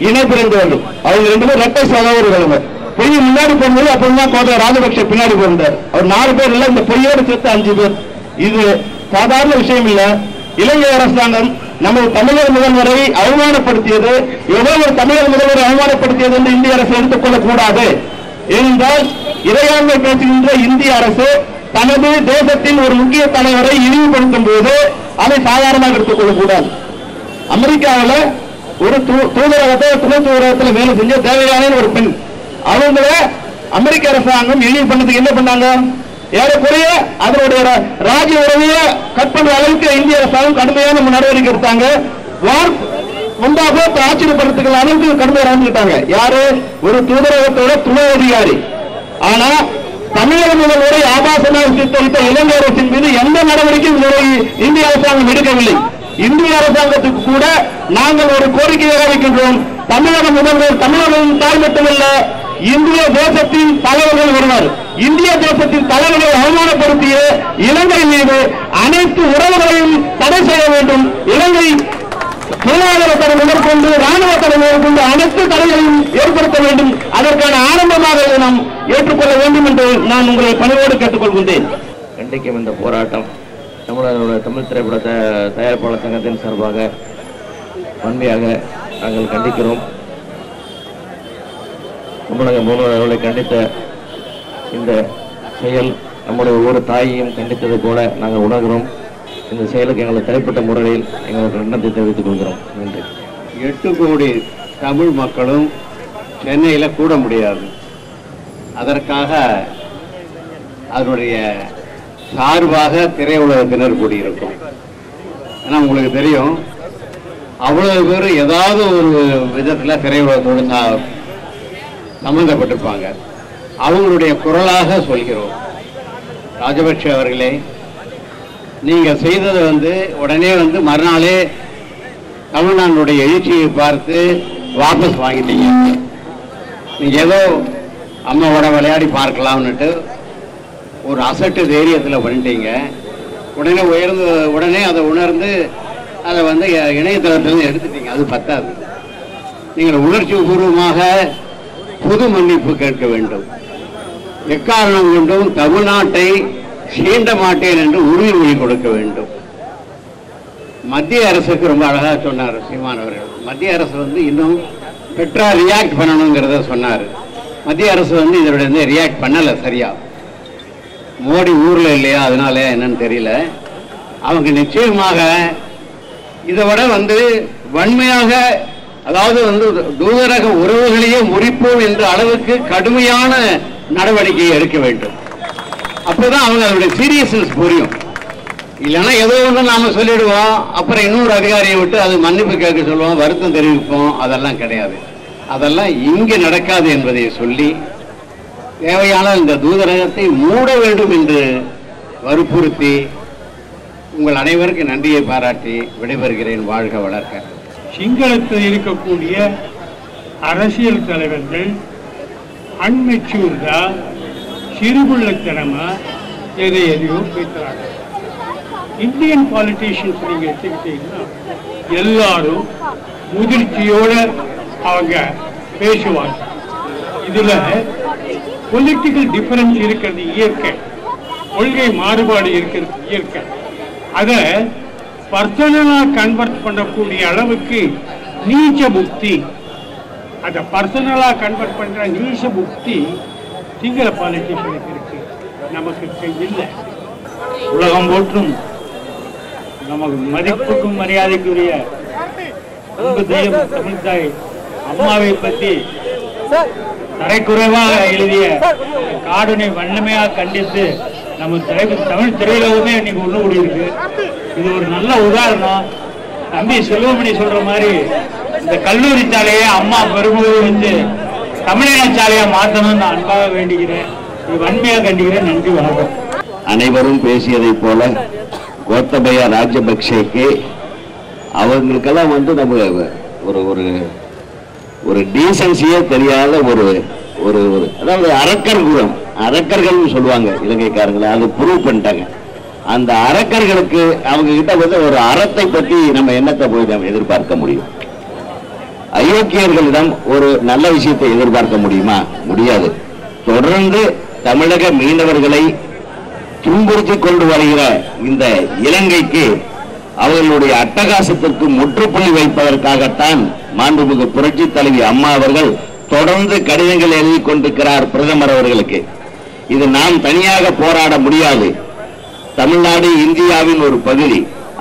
இணை பிறந்து வேண்டும். அவங்க 2 பேரும் இரட்டை சகோதரர்கள். பொய் முன்னாடி போனது அப்பதான் ராஜபக்சே பின்னாடி போனார். அவர் 4 பேர் இல்ல, இந்த பொய்யோடு சேர்த்து 5 பேர். இது சாதாரண விஷயம் இல்ல. இலங்கை அரசாங்கம் நமது தமிழக முதல்வரை அவமானப்படுத்தியது, ஏதோ ஒரு தமிழக முதல்வரை அவமானப்படுத்தியது என்று இந்திய அரசு எடுத்துக்கொள்ளக் கூடாது. ஏனென்றால் இறையாண்மை பேசுகின்ற இந்திய அரசு தனது தேசத்தின் ஒரு முக்கிய தலைவரை இழிவுபடுத்தும் போது அதை சாதாரணமாக எடுத்துக்கொள்ளக் கூடாது. அமெரிக்காவில் ஒரு தூதரகத்தை துணை தூதரகத்தில் வேலை செஞ்ச தேவையான ஒரு பெண், அவங்கள அமெரிக்க அரசாங்கம் இழிவு பண்ணதுக்கு என்ன பண்ணாங்க? ஏறக்குறைய அதனுடைய ராஜ்ய உறவைய கட் பண்ற அளவுக்கு இந்திய அரசாங்கம் கடுமையான நடவடிக்கை எடுத்தாங்க. முன்பாக ஆச்சரியப்படுறதுக்கு அளவுக்கு கடுமையாக நடந்துட்டாங்க. யாரு? ஒரு தூதரகத்தோட துணை அதிகாரி. ஆனா தமிழக முதல்வரை ஆபாசமாக சித்தரித்த இலங்கை அரசின் மீது எந்த நடவடிக்கையும் இந்திய அரசாங்கம் எடுக்கவில்லை. இந்திய அரசாங்கத்துக்கு கூட நாங்கள் ஒரு கோரிக்கையாக வைக்கின்றோம். தமிழக முதல்வர் தமிழகத்தின் தாய் மட்டுமல்ல, இந்திய தேசத்தின் தலைவர்கள் ஒருவர் இந்திய தேசத்தின் தலைவர்களை அவமானப்படுத்திய இலங்கை மீது அனைத்து உறவுகளையும் தடை செய்ய வேண்டும். இலங்கை பொருளாதார தடை முதற்கொண்டு ராணுவ தடை முதற்கொண்டு அனைத்து தடைகளையும் ஏற்படுத்த வேண்டும். அதற்கான ஆரம்பமாக நாம் ஏற்றுக்கொள்ள வேண்டும் என்று நான் உங்களை பணிவோடு கேட்டுக்கொள்கின்றேன். கண்டிக்கும் இந்த போராட்டம் தமிழக தமிழ் திரைப்பட தயாரிப்பாளர் சங்கத்தின் சார்பாக வன்மையாக நாங்கள் கண்டிக்கிறோம். தமிழக முதல்வர்களை கண்டித்த இந்த செயல் நம்முடைய ஒவ்வொரு தாயையும் கண்டித்தது போல நாங்கள் உணர்கிறோம். இந்த செயலுக்கு எங்களை தனிப்பட்ட முறையில் எங்களுக்கு கண்டனத்தை தெரிவித்துக் கொள்கிறோம். நன்றி. 8 கோடி தமிழ் மக்களும் சென்னையில் கூட முடியாது. அதற்காக அதனுடைய சார்பாக திரையுலகத்தினர் கூடியிருக்கும். ஏன்னா உங்களுக்கு தெரியும், அவ்வளவு பேர் ஏதாவது ஒரு விதத்தில் திரையுலகத்தோடு சம்பந்தப்பட்டிருப்பாங்க. அவங்களுடைய குரலாக சொல்கிறோம். ராஜபக்ஷ அவர்களே, நீங்கள் செய்தது உடனே மறுநாளே தமிழ்நாட்டுடைய எழுச்சியை பார்த்து வாபஸ் வாங்கிட்டீங்க. நீங்க ஏதோ அம்மாவோட விளையாடி பார்க்கலாம்னுட்டு ஒரு அசட்டு தைரியத்தில் பண்ணிட்டீங்க. உடனே அதை உணர்ந்து அதை இணையதளத்திலிருந்து எடுத்துட்டீங்க. அது பத்தாது. நீங்கள் உணர்ச்சி பூர்வமாக பொது மன்னிப்பு கேட்க வேண்டும். எக்காரணம் கொண்டும் தமிழ்நாட்டை சீண்ட மாட்டேன் என்று உறுதிமொழி கொடுக்க வேண்டும். மத்திய அரசுக்கு ரொம்ப அழகாக சொன்னார் சீமான் அவர்கள். மத்திய அரசு இன்னும் பெற்றா ரியாக்ட் பண்ணணுங்கிறத சொன்னார். மத்திய அரசு இதோட ரியாக்ட் பண்ணலை சரியா. மோடி ஊர்ல இல்லையா, அதனால என்னன்னு தெரியல. அவங்க நிச்சயமாக இதை விட வன்மையாக, அதாவது தூதரக உறவுகளையே முறிப்போம் என்ற அளவுக்கு கடுமையான நடவடிக்கை எடுக்க வேண்டும். அப்போதான் அவங்க அதோட சீரியஸ்னஸ் புரியும். இல்லைன்னா ஏதோ ஒன்று நாம சொல்லிடுவோம், அப்புறம் இன்னொரு அதிகாரியை விட்டு அது மன்னிப்பு கேட்க சொல்லுவோம், வருத்தம் தெரிவிப்போம். அதெல்லாம் கிடையாது. அதெல்லாம் இங்கு நடக்காது என்பதை சொல்லி தேவையான இந்த தூதரகத்தை மூட வேண்டும் என்று வற்புறுத்தி உங்கள் அனைவருக்கும் நன்றியை பாராட்டி விடைபெறுகிறேன். வாழ்க வளர்க்க. சிங்களத்தில் இருக்கக்கூடிய அரசியல் தலைவர்கள் அன்மெச்சூர்டா, சிறுபுள்ளத்தனமா எதையோ பேசுறாங்க. இந்தியன் பாலிட்டிஷியன்ஸ் நீங்க எடுத்துக்கிட்டீங்கன்னா எல்லாரும் முதிர்ச்சியோட அவங்க பேசுவாங்க. இதுல பொலிட்டிக்கல் டிஃபரன்ஸ் இருக்கிறது இயற்கை, கொள்கை மாறுபாடு இருக்கிறது இயற்கை. அதை பர்சனலா கன்வெர்ட் பண்ணக்கூடிய அளவுக்கு நீச்ச புக்தி, அதை பர்சனலா கன்வெர்ட் பண்ற நீச்ச புக்தி சிங்கள பாலிட்டிஷியனுக்கு இருக்கு, நமக்கு இல்லை. உலகம் போற்றும் நமக்கு மதிப்புக்கும் மரியாதைக்குரிய அன்பு தெய்வம் தமிழ்தாய் அம்மாவை பற்றி தரைக்குறைவாக எழுதிய காடனை வன்மையாக கண்டித்து நம்ம தமிழ் திரையுலகமே இன்னைக்கு ஒண்ணு கூடி இருக்கு. இது ஒரு நல்ல உதாரணம். தம்பி செல்வமணி சொல்ற மாதிரி இந்த கல்லூரி சாலையை அம்மா பெருமையை வச்சு தமிழின சாலையா மாற்றணும்னு நான் அன்பாக வேண்டுகிறேன். இது வன்மையாக கண்டிக்கிறேன். நன்றி, வணக்கம். அனைவரும் பேசியதை போல கோத்தபய ராஜபக்சேக்கு அவங்களுக்கெல்லாம் நம்ம ஒரு ஒரு ஒரு டீசன்சியே தெரியாத ஒரு ஒரு அதாவது அரக்கர் குணம், அரக்கர்கள் சொல்லுவாங்க இலங்கைக்காரங்களை, அது ப்ரூவ் பண்ணிட்டாங்க. அந்த அரக்கர்களுக்கு அவங்க கிட்ட ஒரு அறத்தை பற்றி நம்ம என்னத்தை போய் நம்ம எதிர்பார்க்க முடியும்? அயோக்கியர்களிடம் ஒரு நல்ல விஷயத்தை எதிர்பார்க்க முடியுமா? முடியாது. தொடர்ந்து தமிழக மீனவர்களை துன்புறுத்தி கொண்டு வருகிற இந்த இலங்கைக்கு அவர்களுடைய அட்டகாசத்திற்கு முற்றுப்புள்ளி வைப்பதற்காகத்தான் மாண்புமிகு புரட்சி தலைவி அம்மா அவர்கள் தொடர்ந்து கடிதங்கள் எழுதி கொண்டிருக்கிறார் பிரதமர் அவர்களுக்கு. இது நாம் தனியாக போராட முடியாது. தமிழ்நாடு இந்தியாவின் ஒரு பகுதி.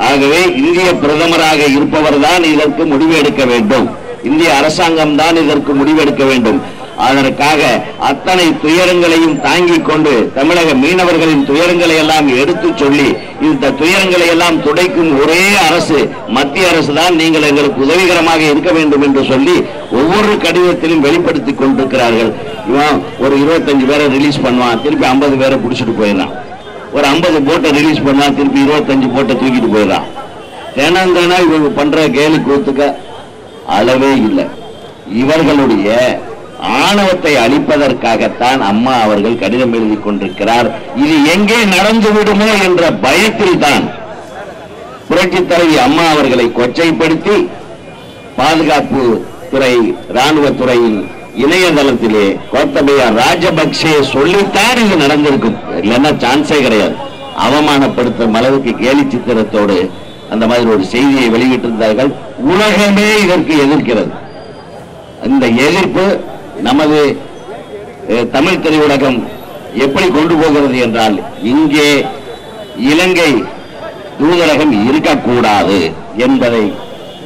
ஆகவே இந்திய பிரதமராக இருப்பவர் தான் இதற்கு முடிவு எடுக்க வேண்டும். இந்திய அரசாங்கம் தான் இதற்கு முடிவெடுக்க வேண்டும். அதற்காக அத்தனை துயரங்களையும் தாங்கிக் கொண்டு தமிழக மீனவர்களின் துயரங்களை எல்லாம் எடுத்து சொல்லி இந்த துயரங்களை எல்லாம் துடைக்கும் ஒரே அரசு மத்திய அரசு தான். நீங்கள் எங்களுக்கு உதவிகரமாக இருக்க வேண்டும் என்று சொல்லி ஒவ்வொரு கடிதத்திலும் வெளிப்படுத்திக் கொண்டிருக்கிறார்கள். இவன் ஒரு 25 பேரை ரிலீஸ் பண்ணுவான், திருப்பி 50 பேரை பிடிச்சிட்டு போயிடறான். ஒரு 50 போட்டை ரிலீஸ் பண்ணான், திருப்பி 25 போட்டை தூக்கிட்டு போயிடறான். தினம் இவங்க பண்ற கேலி கூத்துக்க அளவே இல்லை. இவர்களுடைய ஆணவத்தை அளிப்பதற்காகத்தான் அம்மா அவர்கள் கடிதம் எழுதி கொண்டிருக்கிறார். இது எங்கே நடந்து விடுமோ என்ற பயத்தில் தான் புரட்சி தலைவி அம்மா அவர்களை கொச்சைப்படுத்தி பாதுகாப்பு துறை, ராணுவத்துறையின் இணையதளத்திலே கோத்தபய ராஜபக்சே சொல்லித்தான் இது நடந்திருக்கும். இல்லைன்னா சான்ஸே கிடையாது. அவமானப்படுத்தும் அளவுக்கு கேலி சித்திரத்தோடு அந்த மாதிரி ஒரு செய்தியை வெளியிட்டிருந்தார்கள். உலகமே இதற்கு எதிர்க்கிறது. இந்த எதிர்ப்பு நமது தமிழ் திரையுலகம் எப்படி கொண்டு போகிறது என்றால், இங்கே இலங்கை தூதரகம் இருக்கக்கூடாது என்பதை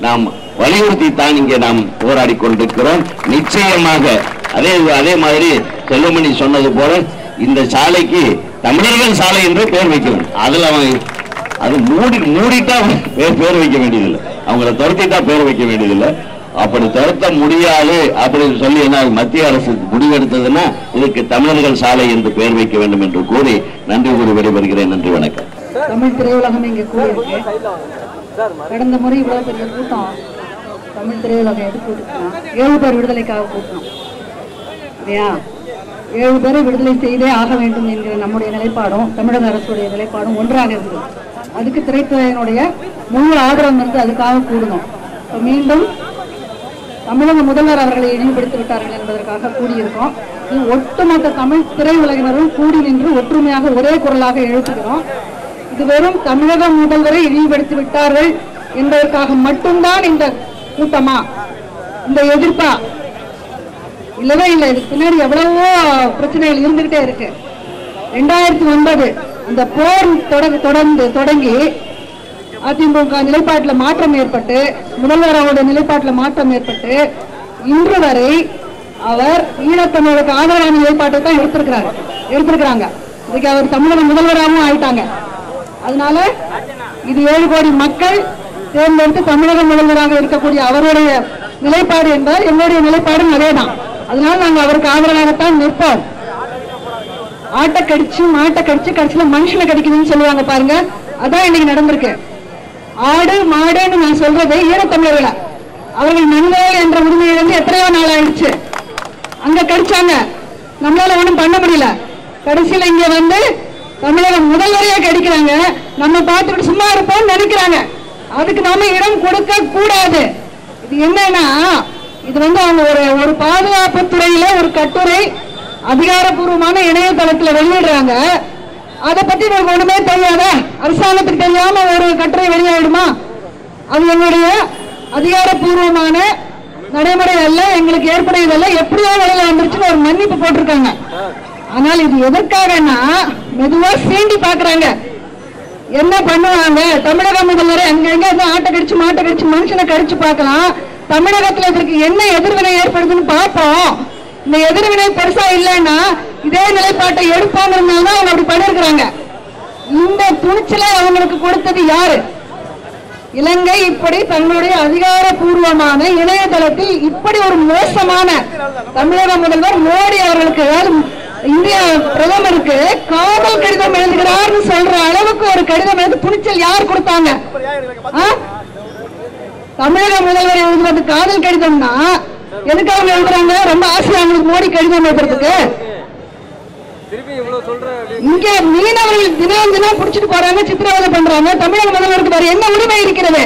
நாம் வலியுறுத்தித்தான் இங்கே நாம் போராடி கொண்டிருக்கிறோம். நிச்சயமாக அதே மாதிரி செல்வமணி சொன்னது போல இந்த சாலைக்கு தமிழர்கள் சாலை என்று பெயர் வைக்கணும். அதுல அது மூடிட்டா பேர் வைக்க வேண்டியதில்லை, அவங்கள துரத்திட்டா பேர் வைக்க வேண்டியதில்லை. அப்படி தடுத்த முடியாது அப்படின்னு சொல்லி என்ன மத்திய அரசு முடிவெடுத்ததுன்னா இதுக்கு தமிழர்கள் சாலை என்று பெயர் வைக்க வேண்டும் என்று கூறி நன்றி கூறி விடைபெறுகிறேன். நன்றி, வணக்கம். தமிழ் திரையுலகம் இங்கே கூடியிருக்கு. கடந்த முறை இவ்வளவு பெரிய கூட்டம் தமிழ் திரையுலகம் எது கூட்டினா 7 பேர் விடுதலைக்காக கூட்டணும் இல்லையா? 7 பேரை விடுதலை செய்தே ஆக வேண்டும் என்கிற நம்முடைய நிலைப்பாடும் தமிழக அரசுடைய நிலைப்பாடும் ஒன்றாக இருந்தது. அதுக்கு திரைத்துறையினுடைய முழு ஆதரவு இருந்து அதுக்காக கூடணும். மீண்டும் தமிழக முதல்வர் அவர்களை இழிவுபடுத்தி விட்டார்கள் என்பதற்காக கூடியிருக்கோம். ஒட்டுமொத்த தமிழ் திரையுலகினரும் கூடி நின்று ஒற்றுமையாக ஒரே குரலாக எழுப்புகிறோம். இது வெறும் தமிழக முதல்வரை இழிவுபடுத்தி விட்டார்கள் என்பதற்காக மட்டும்தான் இந்த கூட்டமா, இந்த எதிர்ப்பா? இல்லவே இல்லை. இதுக்கு பின்னாடி எவ்வளவோ பிரச்சனைகள் இருந்துகிட்டே இருக்கு. 2009 இந்த போர் தொடங்கி அதிமுக நிலைப்பாட்டில் மாற்றம் ஏற்பட்டு முதல்வர் அவருடைய நிலைப்பாட்டில் மாற்றம் ஏற்பட்டு இன்று வரை அவர் ஈழத்தமிழருக்கு ஆதரவான நிலைப்பாட்டை தான் எடுத்திருக்கிறாங்க. இதுக்கு அவர் தமிழக முதல்வராகவும் ஆயிட்டாங்க. அதனால இது 7 கோடி மக்கள் தேர்ந்தெடுத்து தமிழக முதல்வராக இருக்கக்கூடிய அவருடைய நிலைப்பாடு என்பதால் எங்களுடைய நிலைப்பாடும் அதேதான். அதனால நாங்கள் அவருக்கு ஆதரவாகத்தான் நிற்போம். ஆட்டை கடிச்சு மாட்டை கடிச்சு கடைசியில மனுஷனை கடிக்குதுன்னு சொல்லுவாங்க பாருங்க, அதான் இன்னைக்கு நடந்திருக்கு. ஆடு மாடுன்னு நான் சொல்றது ஈழத்தமிழர்களை அவர்கள் நன்மைகள் என்ற உரிமையிலிருந்து எத்தனையோ நாள் ஆயிடுச்சு. அங்க கடிச்சாங்க, நம்மளால ஒண்ணும் பண்ண முடியல. கடைசியில இங்க வந்து தமிழக முதல்வரையே கடிக்கிறாங்க. நம்ம பார்த்துட்டு சும்மா இருப்போம்னு நினைக்கிறாங்க. அதுக்கு நாம இடம் கொடுக்க கூடாது. இது என்னன்னா, இது வந்து அவங்க ஒரு பாதுகாப்பு துறையில ஒரு கட்டுரை அதிகாரப்பூர்வமான இணையதளத்துல வெளியிடுறாங்க. அதை பத்தி நமக்கு ஒண்ணுமே தெரியாத, அரசாங்கத்துக்கு தெரியாம ஒரு கட்டுரை வெளியாயிடுமா? அது எங்களுடைய அதிகாரப்பூர்வமான நடைமுறை அல்ல, எங்களுக்கு ஏற்படையதல்ல, எப்படியோ வெளியில வந்துருச்சுன்னு ஒரு மன்னிப்பு போட்டிருக்காங்க. ஆனால் இது எதற்காகனா மெதுவா சீண்டி பாக்குறாங்க. என்ன பண்ணுவாங்க, தமிழக முதல்வரை அங்கங்க ஆட்டை கடிச்சு மாட்டை கடிச்சு மனுஷனை கடிச்சு பார்க்கலாம். தமிழகத்துல இதற்கு என்ன எதிர்வினை ஏற்படுதுன்னு பார்ப்போம். இந்த எதிர்வினை பெருசா இல்லைன்னா இதே நிலைப்பாட்டை எடுப்பாங்கிறதுனால அவங்க அப்படி பண்ணிருக்கிறாங்க. இந்த துணிச்சலை அவங்களுக்கு கொடுத்தது யாரு? இலங்கை இப்படி தங்களுடைய அதிகாரப்பூர்வமான இணையதளத்தில் இப்படி ஒரு மோசமான தமிழக முதல்வர் மோடி அவர்களுக்கு, அதாவது இந்திய பிரதமருக்கு காதல் கடிதம் எழுதுகிறார்னு சொல்ற அளவுக்கு ஒரு கடிதம் எழுது துணிச்சல் யார் கொடுத்தாங்க? தமிழக முதல்வர் எழுதுவது காதல் கடிதம்னா எதுக்கு அவங்க எழுதுறாங்க? ரொம்ப ஆசையா அவங்களுக்கு மோடி கடிதம் எழுதுறதுக்கு. இங்க மீனவர்கள் தினம் தினம் புடிச்சிட்டு போறாங்க, சித்திரவதை பண்றாங்க. தமிழக முதல்வருக்கு வேற என்ன உரிமை இருக்கிறது?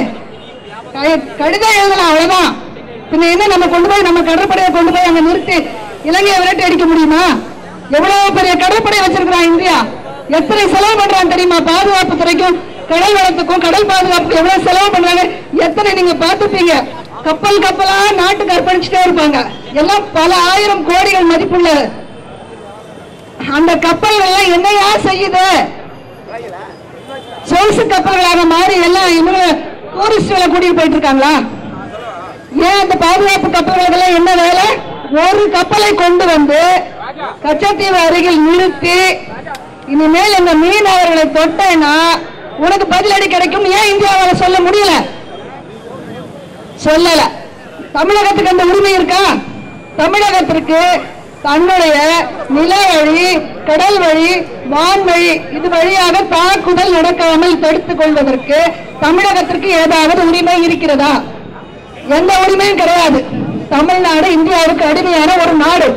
கடிதம் எழுதலாம், அவ்வளவுதான். பின்ன என்ன நம்ம கொண்டு போய் நம்ம கடற்படையை கொண்டு போய் அங்க நிறுத்தி இலங்கையை விரட்டி அடிக்க முடியுமா? எவ்வளவு பெரிய கடற்படை வச்சிருக்கிறான் இந்தியா. எத்தனை செலவு பண்றாங்க தெரியுமா? பாதுகாப்பு துறைக்கும் கடல் வளத்துக்கும் கடல் பாதுகாப்புக்கும் எவ்வளவு செலவு பண்றாங்க எத்தனை நீங்க பார்த்துப்பீங்க. கப்பல் கப்பலா நாட்டுக்கு அர்ப்பணிச்சுட்டே இருப்பாங்க. எல்லாம் பல ஆயிரம் கோடிகள் மதிப்புள்ள அந்த கப்பல்கள் என்னையா செய்யுது? சொகுசு கப்பல்களாக மாறி எல்லாம் இன்னும் டூரிஸ்ட்களை கூட்டிட்டு போயிட்டு இருக்காங்களா? ஏன் அந்த பாதுகாப்பு கப்பல்கள் என்ன வேலை? ஒரு கப்பலை கொண்டு வந்து கச்சத்தீவு அருகில் நிறுத்தி இனிமேல் இந்த மீனவர்களை தொட்டேன்னா உனக்கு பதிலடி கிடைக்கும். ஏன் இந்தியாவால் சொல்ல முடியல? சொல்லல. தமிழகத்துக்கு அந்த உரிமை இருக்கா? தமிழகத்திற்கு தன்னுடைய நில வழி, கடல் வழி, வான்வழி இது வழியாக தாக்குதல் நடக்காமல் தடுத்துக் கொள்வதற்கு தமிழகத்திற்கு ஏதாவது உரிமை இருக்கிறதா? எந்த உரிமையும் கிடையாது. தமிழ்நாடு இந்தியாவுக்கு அடிமையான ஒரு நாடு.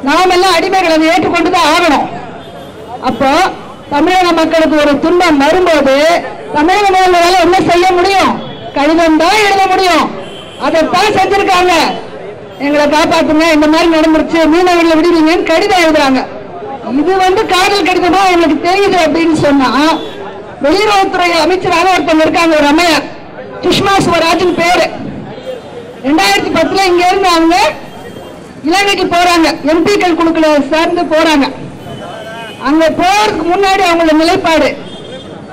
நாம் எல்லாம் அடிமைகளை ஏற்றுக்கொண்டுதான் ஆகணும். அப்போ தமிழக மக்களுக்கு ஒரு துன்பம் வரும்போது தமிழக முதல்வரால் என்ன செய்ய முடியும்? கடிதம் தான் எழுத முடியும். அதைத்தான் செஞ்சிருக்காங்க. எங்களை காப்பாத்துங்க, இந்த மாதிரி நடந்துருச்சு, மீனவர்களை விடுவீங்கன்னு கடிதம் எழுதுறாங்க. இது வந்து காதல் கடிதமா உங்களுக்கு தெரியுது அப்படின்னு சொன்னா, வெளியுறவுத்துறை அமைச்சராக ஒருத்தவங்க இருக்காங்க, ஒரு அம்மையார், சுஷ்மா ஸ்வராஜின் பேரு. 2010 இங்க இருந்து அவங்க இலங்கைக்கு போறாங்க. எம்பிக்கள் குழுக்களை சேர்ந்து போறாங்க. அங்க போறதுக்கு முன்னாடி அவங்களோட நிலைப்பாடு,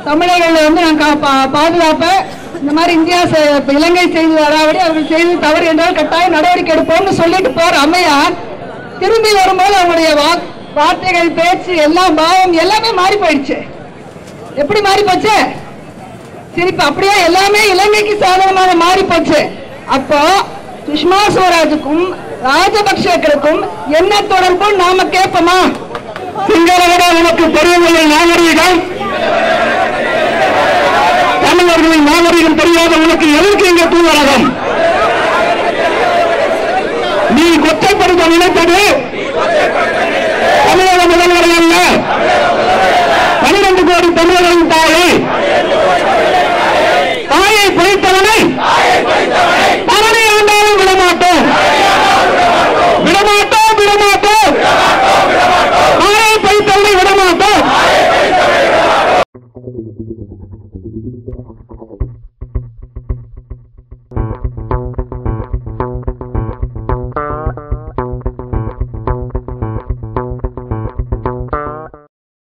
தமிழர்களை வந்து நான் பாதுகாப்ப இந்த மாதிரி இந்தியா இலங்கை செய்து வராபடி அவர்கள் செய்து தவறு என்றால் கட்டாயம் நடவடிக்கை எடுப்போம்னு சொல்லிட்டு போற அம்மையார் திரும்பி வரும்போது அவங்களுடைய வார்த்தைகள், பேச்சு, எல்லாம் பாவம் எல்லாமே மாறி போயிடுச்சு. எப்படி மாறி போச்சு? திருப்பி அப்படியே எல்லாமே இலங்கைக்கு சாதகமாக மாறி போச்சு. அப்போ சுஷ்மா ஸ்வராஜுக்கும் ராஜபக்சேக்களுக்கும் என்ன தொடர்பு நாம கேட்போமா? சிங்களவட உனக்கு தெரியவில்லை நாகரீகம், தமிழர்களின் நாகரீகம் தெரியாத